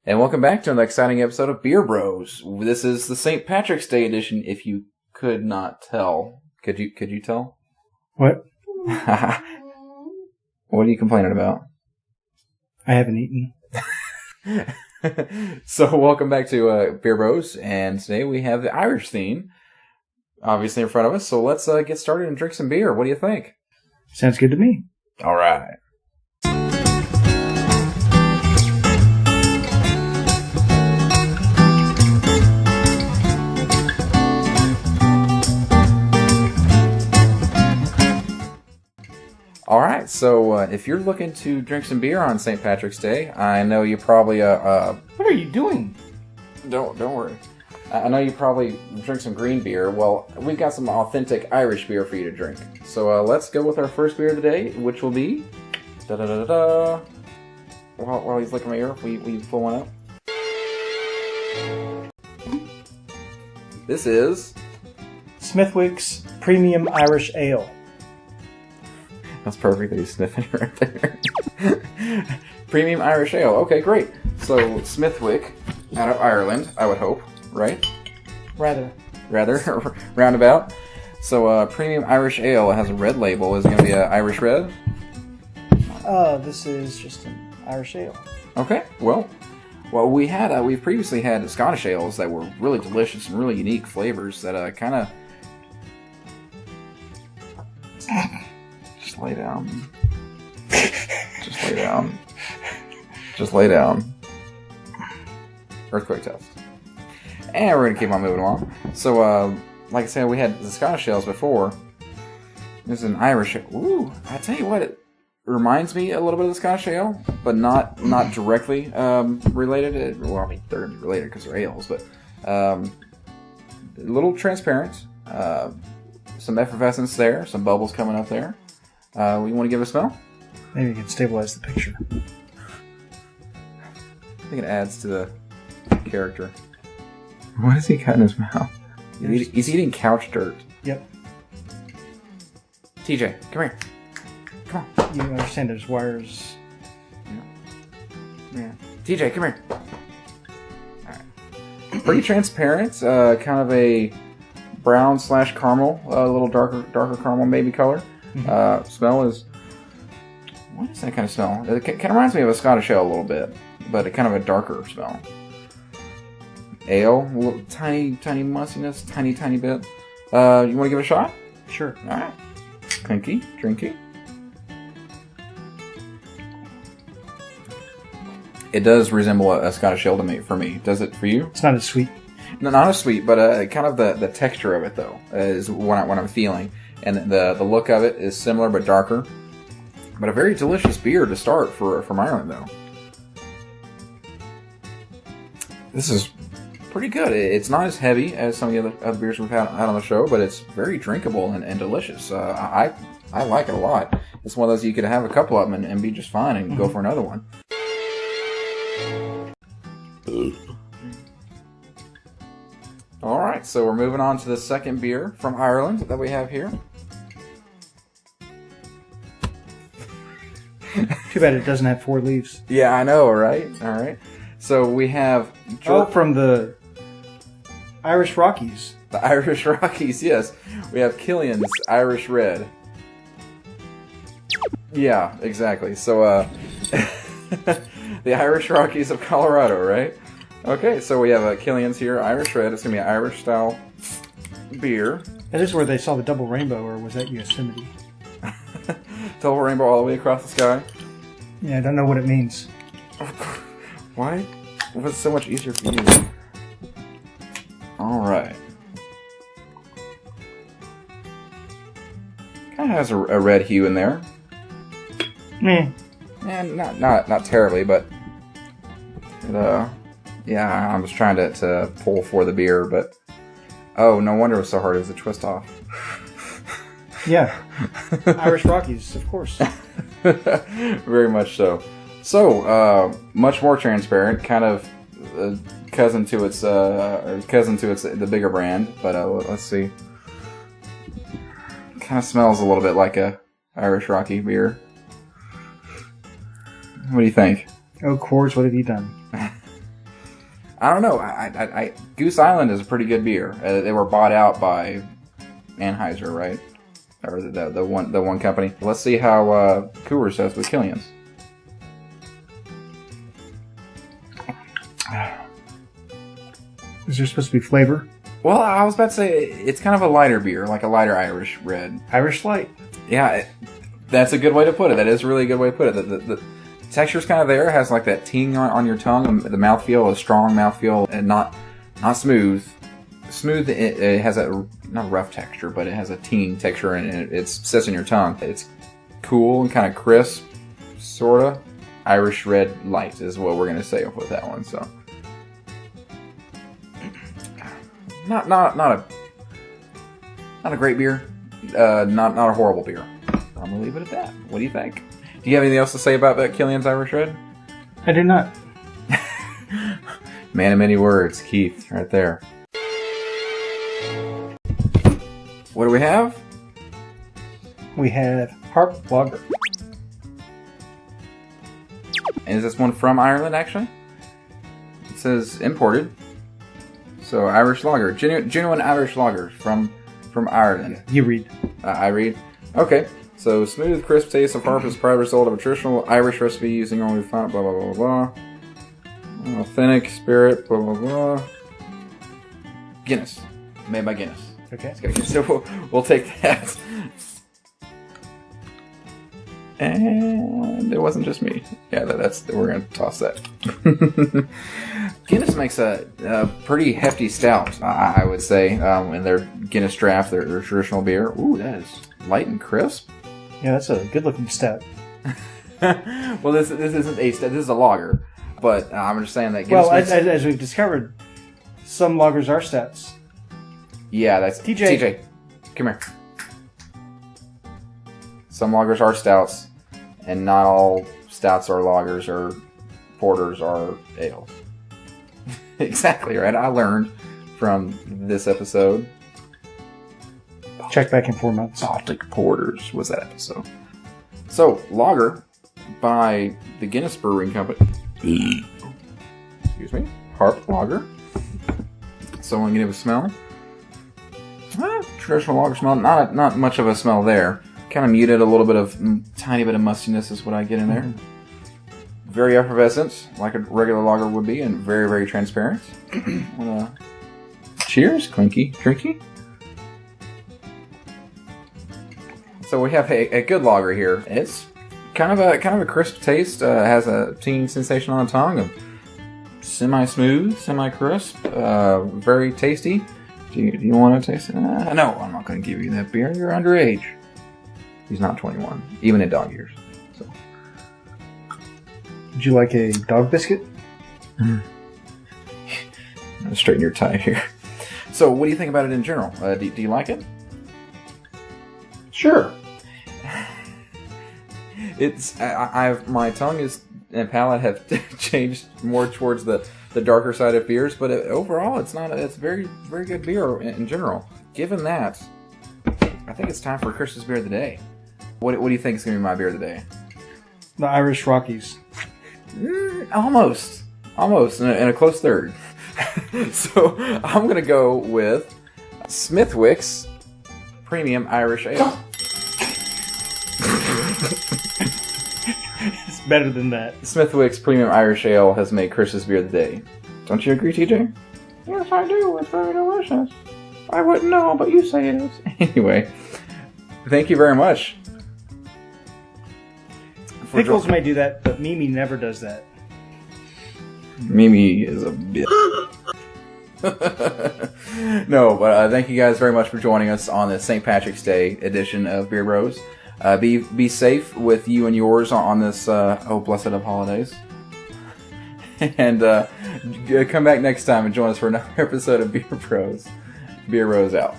And welcome back to another exciting episode of Beer Bros. This is the St. Patrick's Day edition, if you could not tell. Could you tell? What? What are you complaining about? I haven't eaten. So welcome back to Beer Bros, and today we have the Irish theme, obviously in front of us, so let's get started and drink some beer. What do you think? Sounds good to me. All right. All right, so if you're looking to drink some beer on St. Patrick's Day, I know you probably What are you doing? Don't worry. I know you probably drink some green beer. Well, we've got some authentic Irish beer for you to drink. So let's go with our first beer of the day, which will be da-da-da-da-da. While he's looking at my ear, we pull one up. This is Smithwick's Premium Irish Ale. That's perfect that he's sniffing right there. Premium Irish Ale. Okay, great. So, Smithwick, out of Ireland, I would hope, right? Rather, roundabout. So, Premium Irish Ale has a red label. Is it going to be an Irish Red? this is just an Irish Ale. Okay, well, we've previously had Scottish ales that were really delicious and really unique flavors that kind of... Just lay down. Just lay down. Earthquake test. And we're going to keep on moving along. So, like I said, we had the Scottish ales before. This is an Irish ale. Ooh, I tell you what, it reminds me a little bit of the Scottish ale, but not directly related. Well, I mean, they're going to be related because they're ales, but a little transparent. Some effervescence there, some bubbles coming up there. You want to give it a smell? Maybe you can stabilize the picture. I think it adds to the character. What is he got in his mouth? He's eating couch dirt. Yep. TJ, come here. Come on. You understand there's wires. Yeah. TJ, come here. Alright. Pretty transparent. Kind of a brown / caramel. A little darker caramel maybe color. Mm-hmm. Smell is... What is that kind of smell? It kind of reminds me of a Scottish ale a little bit, but kind of a darker smell. Ale, a little tiny mustiness, tiny bit. You want to give it a shot? Sure. All right. Drinky. It does resemble a Scottish ale to me. For me, does it for you? It's not as sweet. No, not as sweet, but kind of the texture of it though is what I'm feeling, and the look of it is similar but darker. But a very delicious beer to start from Ireland, though. This is pretty good. It's not as heavy as some of the other beers we've had on the show, but it's very drinkable and delicious. I like it a lot. It's one of those you could have a couple of them and be just fine and go for another one. All right, so we're moving on to the second beer from Ireland that we have here. Too bad it doesn't have 4 leaves. Yeah, I know, right? All right. So we have... from the Irish Rockies. The Irish Rockies, yes. We have Killian's Irish Red. Yeah, exactly. So, the Irish Rockies of Colorado, right? Okay, so we have Killian's here, Irish Red. It's going to be an Irish-style beer. That is where they saw the double rainbow, or was that Yosemite? Double rainbow all the way across the sky. Yeah, I don't know what it means. Why was it so much easier for you? Alright. Kind of has a red hue in there. Meh. And not terribly, but it, yeah, I was trying to pull for the beer, but oh, no wonder it was so hard. It was a twist off. Yeah. Irish Rockies, of course. Very much so. So, much more transparent, kind of cousin to its the bigger brand. But let's see. Kind of smells a little bit like a Irish Rocky beer. What do you think? Oh, Coors, what have you done? I don't know. Goose Island is a pretty good beer. They were bought out by Anheuser, right? Or the one company. Let's see how Coors does with Killian's. Is there supposed to be flavor? Well, I was about to say it's kind of a lighter beer, like a lighter Irish red. Irish light. Yeah, that's a good way to put it. That is really a good way to put it. The texture's kind of there. It has like that ting on your tongue. The mouthfeel is strong mouthfeel and not smooth. Smooth. It has a not rough texture, but it has a ting texture and it sits in your tongue. It's cool and kind of crisp, sorta. Irish red light is what we're gonna say with that one. So. Not a great beer. Not a horrible beer. I'm gonna leave it at that. What do you think? Do you have anything else to say about that Killian's Irish Red? I do not. Man of many words, Keith, right there. What do we have? We have Harp Lager. And is this one from Ireland, actually? It says imported. So Irish lager, genuine Irish lager from Ireland. You read. I read. Okay. So smooth, crisp taste of Harp is a proud result of a traditional Irish recipe using only blah blah blah blah blah. Authentic spirit, blah blah blah. Guinness, made by Guinness. Okay. So we'll take that. And it wasn't just me. Yeah, we're gonna toss that. Guinness makes a pretty hefty stout, I would say, in their Guinness Draft, their traditional beer. Ooh, that is light and crisp. Yeah, that's a good-looking stout. Well, this isn't a stout. This is a lager, but I'm just saying that Guinness. Well, as we've discovered, some lagers are stouts. Yeah, that's TJ. TJ, come here. Some lagers are stouts, and not all stouts are lagers or porters are ales. Exactly right. I learned from this episode. Check back in 4 months. Baltic Porters was that episode. So, lager by the Guinness Brewing Company. Excuse me. Harp Lager. So, I'm going to give a smell. Traditional lager smell. Not much of a smell there. Kind of muted. A little bit of tiny bit of mustiness is what I get in there. Very effervescent, like a regular lager would be, and very, very transparent. Cheers, clinky, drinky. So we have a good lager here. It's kind of a crisp taste. Has a tingling sensation on the tongue of semi-smooth, semi-crisp. Very tasty. Do you want to taste it? No, I'm not going to give you that beer. You're underage. He's not 21, even in dog years. So. Would you like a dog biscuit? Straighten your tie here. So, what do you think about it in general? Do you like it? Sure. It's my tongue and palate have changed more towards the darker side of beers, but overall, it's very very good beer in general. Given that, I think it's time for Chris's beer of the day. What do you think is going to be my beer of the day? The Irish Rockies. Almost, in a close third. So I'm gonna go with Smithwick's Premium Irish Ale. It's better than that. Smithwick's Premium Irish Ale has made Chris's beer of the day. Don't you agree, TJ? Yes, I do. It's very delicious. I wouldn't know, but you say it is. Anyway, thank you very much. Pickles may do that, but Mimi never does that. Mimi is a bitch. No, but thank you guys very much for joining us on the St. Patrick's Day edition of Beer Bros. Be safe with you and yours on this blessed of holidays. And come back next time and join us for another episode of Beer Bros. Beer Bros out.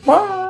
Bye.